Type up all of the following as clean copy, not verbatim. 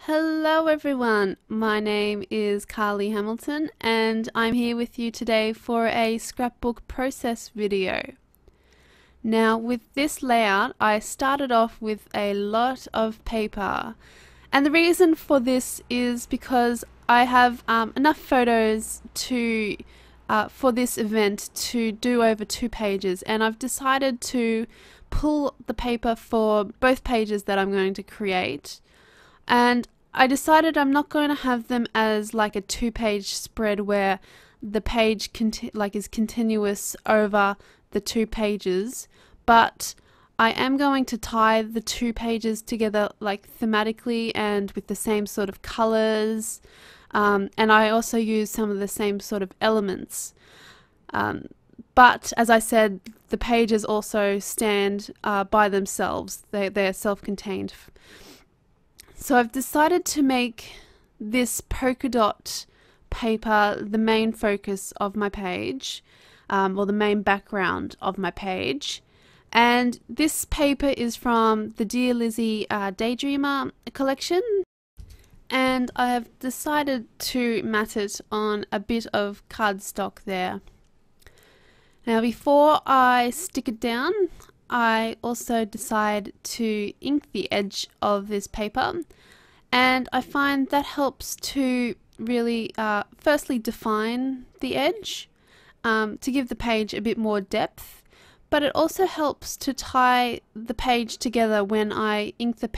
Hello everyone, my name is Carlie Hamilton and I'm here with you today for a scrapbook process video. Now with this layout I started off with a lot of paper, and the reason for this is because I have enough photos to for this event to do over 2 pages, and I've decided to pull the paper for both pages that I'm going to create. And I decided I'm not going to have them as like a 2-page spread where the page is continuous over the 2 pages, but I am going to tie the 2 pages together like thematically and with the same sort of colors, and I also use some of the same sort of elements. But as I said, the pages also stand by themselves. They're self-contained. So I've decided to make this polka dot paper the main focus of my page, or the main background of my page. And this paper is from the Dear Lizzie Daydreamer collection, and I have decided to mat it on a bit of cardstock there. Now before I stick it down, I also decide to ink the edge of this paper, and I find that helps to really firstly define the edge, to give the page a bit more depth, but it also helps to tie the page together when I ink the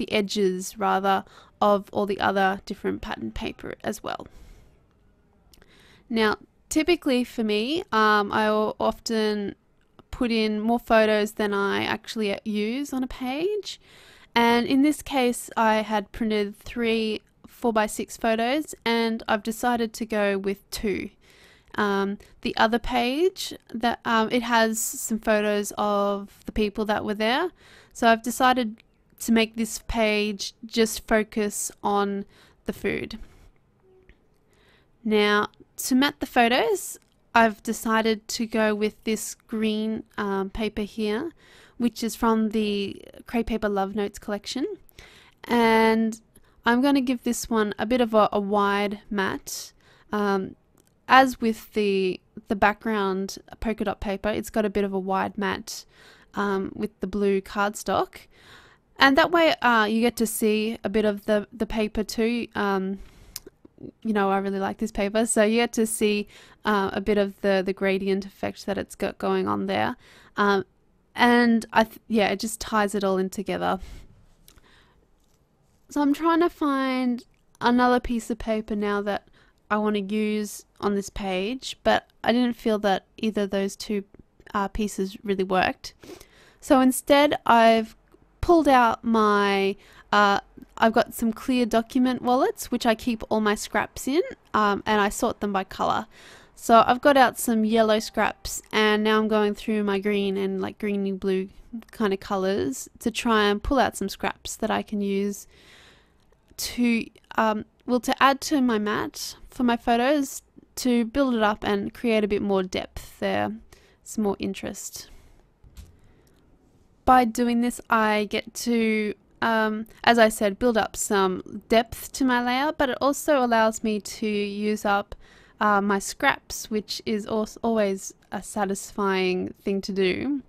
edges rather of all the other different pattern paper as well. Now typically for me, I will often put in more photos than I actually use on a page, and in this case I had printed 3 4x6 photos and I've decided to go with 2. The other page, that it has some photos of the people that were there, so I've decided to make this page just focus on the food. Now to mat the photos, I've decided to go with this green paper here, which is from the Crepe Paper Love Notes collection, and I'm going to give this one a bit of a wide mat. As with the background polka dot paper, it's got a bit of a wide mat with the blue cardstock, and that way you get to see a bit of the paper too. You know, I really like this paper, so you get to see a bit of the gradient effect that it's got going on there, and yeah, it just ties it all in together. So I'm trying to find another piece of paper now that I want to use on this page, but I didn't feel that either of those 2 pieces really worked. So instead I've pulled out my I've got some clear document wallets which I keep all my scraps in, and I sort them by color. So I've got out some yellow scraps, and now I'm going through my green and like greeny blue kind of colors to try and pull out some scraps that I can use to to add to my mat for my photos, to build it up and create a bit more depth there, some more interest. By doing this I get to, as I said, build up some depth to my layout, but it also allows me to use up my scraps, which is always a satisfying thing to do.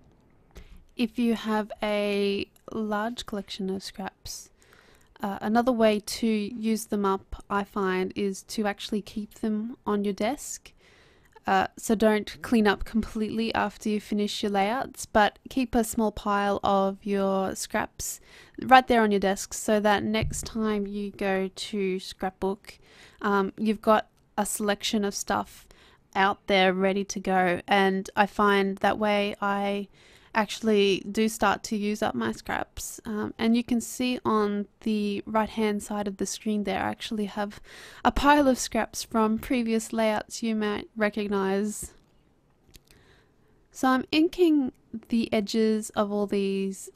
If you have a large collection of scraps, another way to use them up, I find, is to actually keep them on your desk. So don't clean up completely after you finish your layouts, but keep a small pile of your scraps right there on your desk, so that next time you go to Scrapbook, you've got a selection of stuff out there ready to go. And I find that way I actually do start to use up my scraps, and you can see on the right hand side of the screen there I actually have a pile of scraps from previous layouts you might recognize. So I'm inking the edges of all these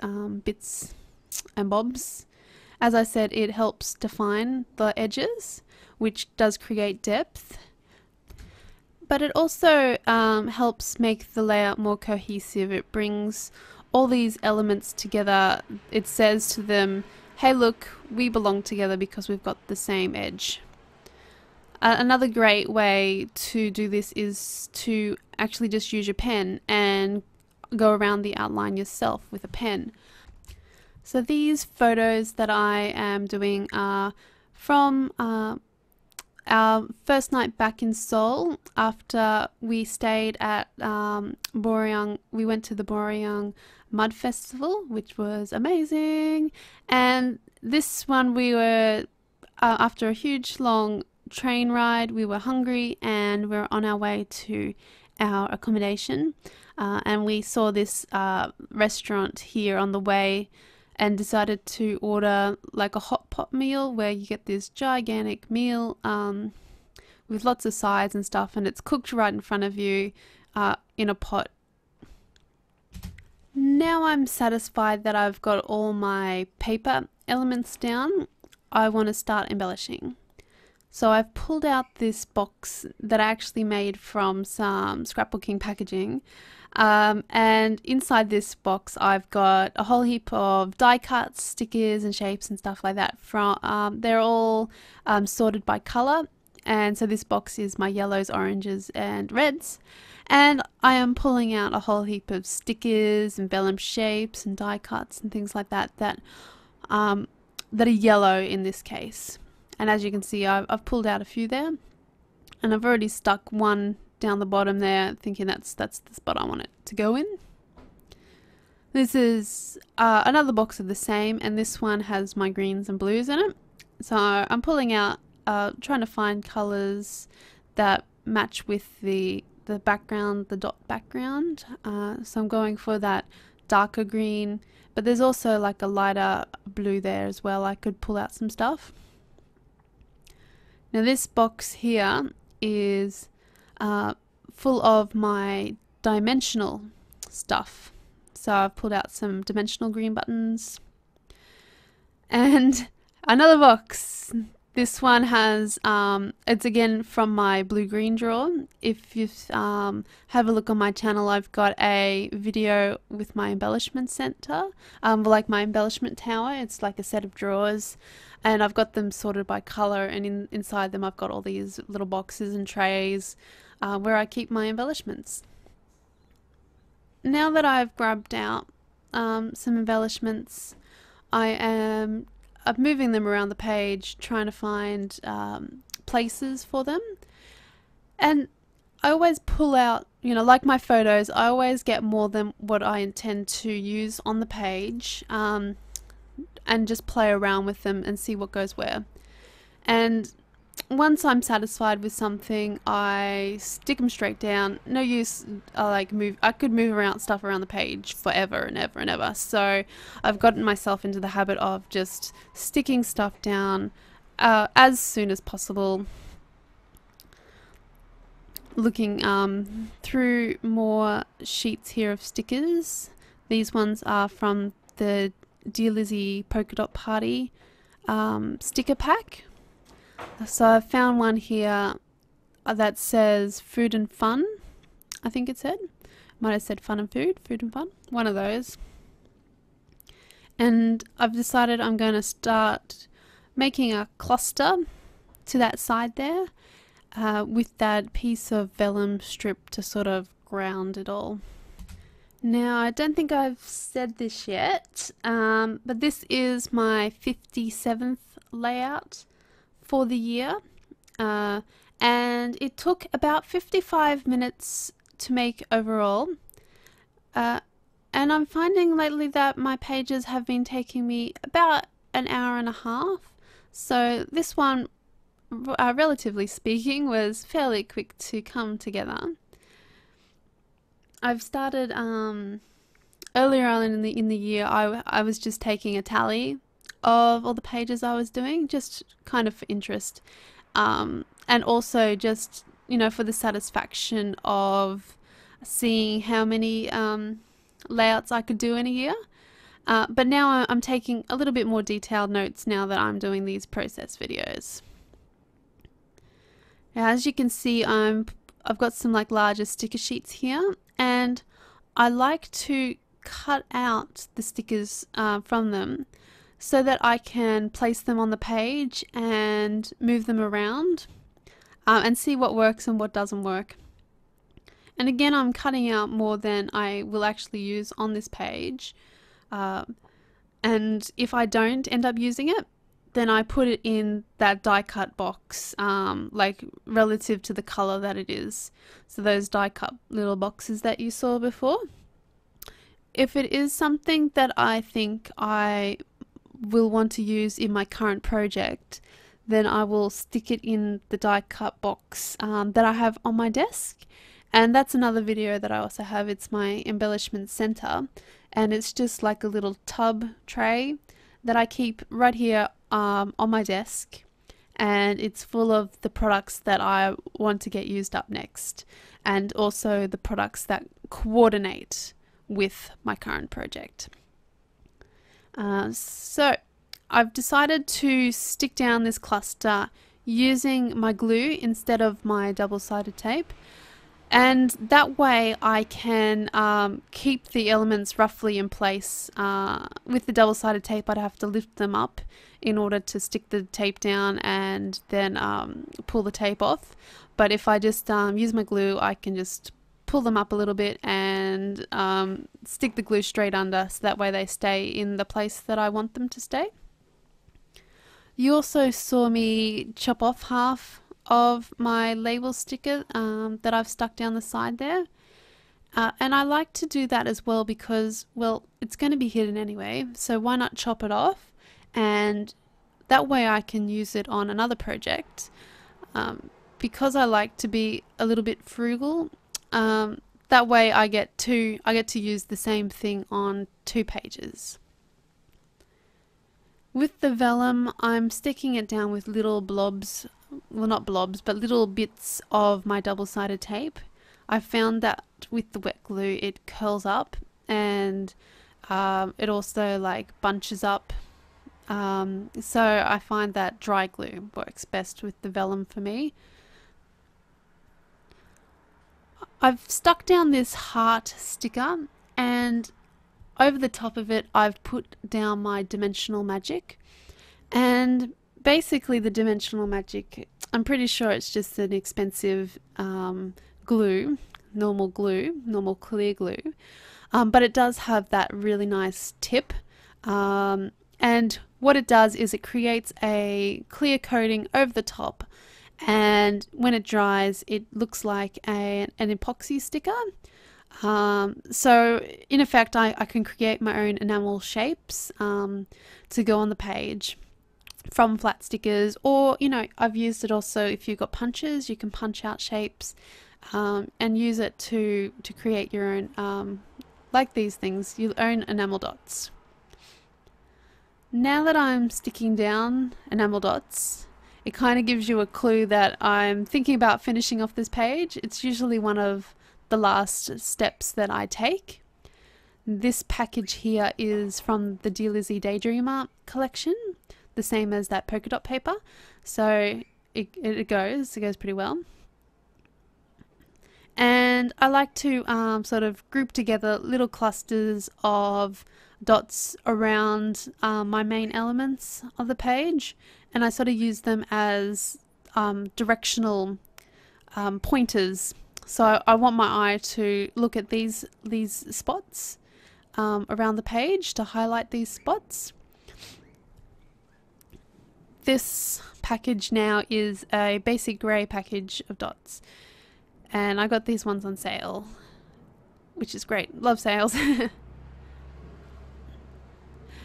bits and bobs. As I said, it helps define the edges, which does create depth, but it also helps make the layout more cohesive. It brings all these elements together, it says to them, hey look, we belong together because we've got the same edge. Another great way to do this is to actually just use your pen and go around the outline yourself with a pen. So these photos that I am doing are from our first night back in Seoul after we stayed at Boryang. We went to the Boryang Mud Festival, which was amazing. And this one we were, after a huge long train ride, we were hungry and we were on our way to our accommodation. And we saw this restaurant here on the way and decided to order like a hot pot meal where you get this gigantic meal with lots of sides and stuff, and it's cooked right in front of you in a pot. Now I'm satisfied that I've got all my paper elements down. I want to start embellishing. So I've pulled out this box that I actually made from some scrapbooking packaging. And inside this box I've got a whole heap of die cuts, stickers and shapes and stuff like that. They're all sorted by colour, and so this box is my yellows, oranges and reds, and I am pulling out a whole heap of stickers and vellum shapes and die cuts and things like that that are yellow in this case. And as you can see, I've pulled out a few there, and I've already stuck one down the bottom there, thinking that's the spot I want it to go in. This is another box of the same, and this one has my greens and blues in it. So I'm pulling out, trying to find colours that match with the background, the dot background. So I'm going for that darker green, but there's also like a lighter blue there as well. I could pull out some stuff. Now this box here is full of my dimensional stuff. So I've pulled out some dimensional green buttons. And another box. This one has, it's again from my blue-green drawer. If you have a look on my channel, I've got a video with my embellishment center, like my embellishment tower. It's like a set of drawers, and I've got them sorted by color, and inside them I've got all these little boxes and trays where I keep my embellishments. Now that I've grabbed out some embellishments, I'm moving them around the page, trying to find places for them. And I always pull out, you know, like my photos, I always get more than what I intend to use on the page, and just play around with them and see what goes where. And once I'm satisfied with something, I stick them straight down. No use I could move around stuff around the page forever and ever and ever. So I've gotten myself into the habit of just sticking stuff down as soon as possible. Looking through more sheets here of stickers. These ones are from the Dear Lizzie Polka Dot Party sticker pack. So I found one here that says food and fun, I think it said. Might have said fun and food, food and fun, one of those. And I've decided I'm going to start making a cluster to that side there with that piece of vellum strip to sort of ground it all. Now, I don't think I've said this yet, but this is my 57th layout for the year, and it took about 55 minutes to make overall, and I'm finding lately that my pages have been taking me about an hour and a half, so this one, relatively speaking, was fairly quick to come together. I've started earlier on in the year. I was just taking a tally of all the pages I was doing, just kind of for interest, and also just, you know, for the satisfaction of seeing how many layouts I could do in a year. But now I'm taking a little bit more detailed notes now that I'm doing these process videos. Now, as you can see, I've got some like larger sticker sheets here, and I like to cut out the stickers from them so that I can place them on the page and move them around and see what works and what doesn't work. And again, I'm cutting out more than I will actually use on this page. And if I don't end up using it, then I put it in that die cut box, like relative to the color that it is. So those die cut little boxes that you saw before. If it is something that I think I will want to use in my current project, then I will stick it in the die cut box that I have on my desk. And that's another video that I also have. It's my embellishment center, and it's just like a little tub tray that I keep right here on my desk, and it's full of the products that I want to get used up next, and also the products that coordinate with my current project. So I've decided to stick down this cluster using my glue instead of my double-sided tape. And that way I can keep the elements roughly in place. With the double-sided tape, I'd have to lift them up in order to stick the tape down and then pull the tape off. But if I just use my glue, I can just pull them up a little bit and stick the glue straight under, so that way they stay in the place that I want them to stay. You also saw me chop off half of my label sticker that I've stuck down the side there, and I like to do that as well because, well, it's going to be hidden anyway, so why not chop it off, and that way I can use it on another project. Because I like to be a little bit frugal, that way I get to use the same thing on 2 pages. With the vellum, I'm sticking it down with little blobs, well, not blobs, but little bits of my double-sided tape. I found that with the wet glue it curls up, and it also like bunches up. So I find that dry glue works best with the vellum for me. I've stuck down this heart sticker, and over the top of it I've put down my dimensional magic. And basically the dimensional magic, I'm pretty sure it's just an expensive glue, normal clear glue, but it does have that really nice tip, and what it does is it creates a clear coating over the top, and when it dries it looks like an epoxy sticker. So in effect I can create my own enamel shapes to go on the page from flat stickers, or you know, I've used it also if you've got punches, you can punch out shapes and use it to create your own, like these things, your own enamel dots. Now that I'm sticking down enamel dots, it kind of gives you a clue that I'm thinking about finishing off this page. It's usually one of the last steps that I take. This package here is from the Dear Lizzie Daydreamer collection, the same as that polka dot paper, so it goes pretty well. And I like to sort of group together little clusters of dots around my main elements of the page, and I sort of use them as directional pointers. So I want my eye to look at these spots around the page to highlight these spots. This package now is a basic grey package of dots, and I got these ones on sale, which is great. Love sales.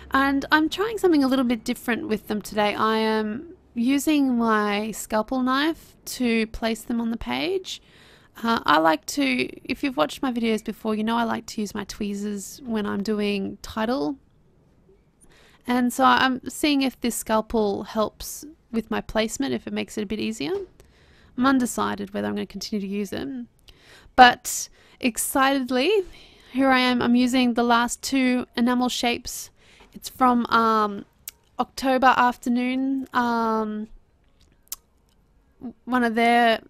And I'm trying something a little bit different with them today. I am using my scalpel knife to place them on the page. I like to, if you've watched my videos before, you know I like to use my tweezers when I'm doing title. And so I'm seeing if this scalpel helps with my placement, if it makes it a bit easier. I'm undecided whether I'm going to continue to use it. But excitedly, here I am. I'm using the last 2 enamel shapes. It's from October Afternoon, one of their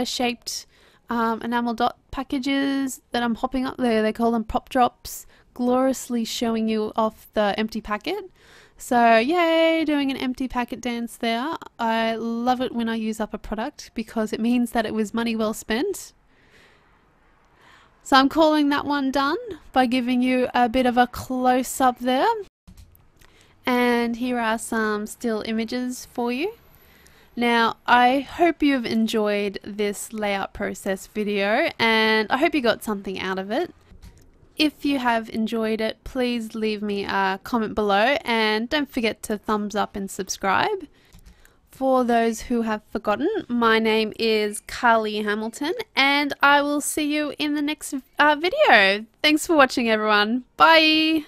shaped enamel dot packages that I'm hopping up there. They call them pop drops, gloriously showing you off the empty packet. So yay, doing an empty packet dance there. I love it when I use up a product because it means that it was money well spent. So I'm calling that one done by giving you a bit of a close-up there. And here are some still images for you. Now, I hope you've enjoyed this layout process video and I hope you got something out of it. If you have enjoyed it, please leave me a comment below and don't forget to thumbs up and subscribe. For those who have forgotten, my name is Carlie Hamilton and I will see you in the next video. Thanks for watching, everyone. Bye!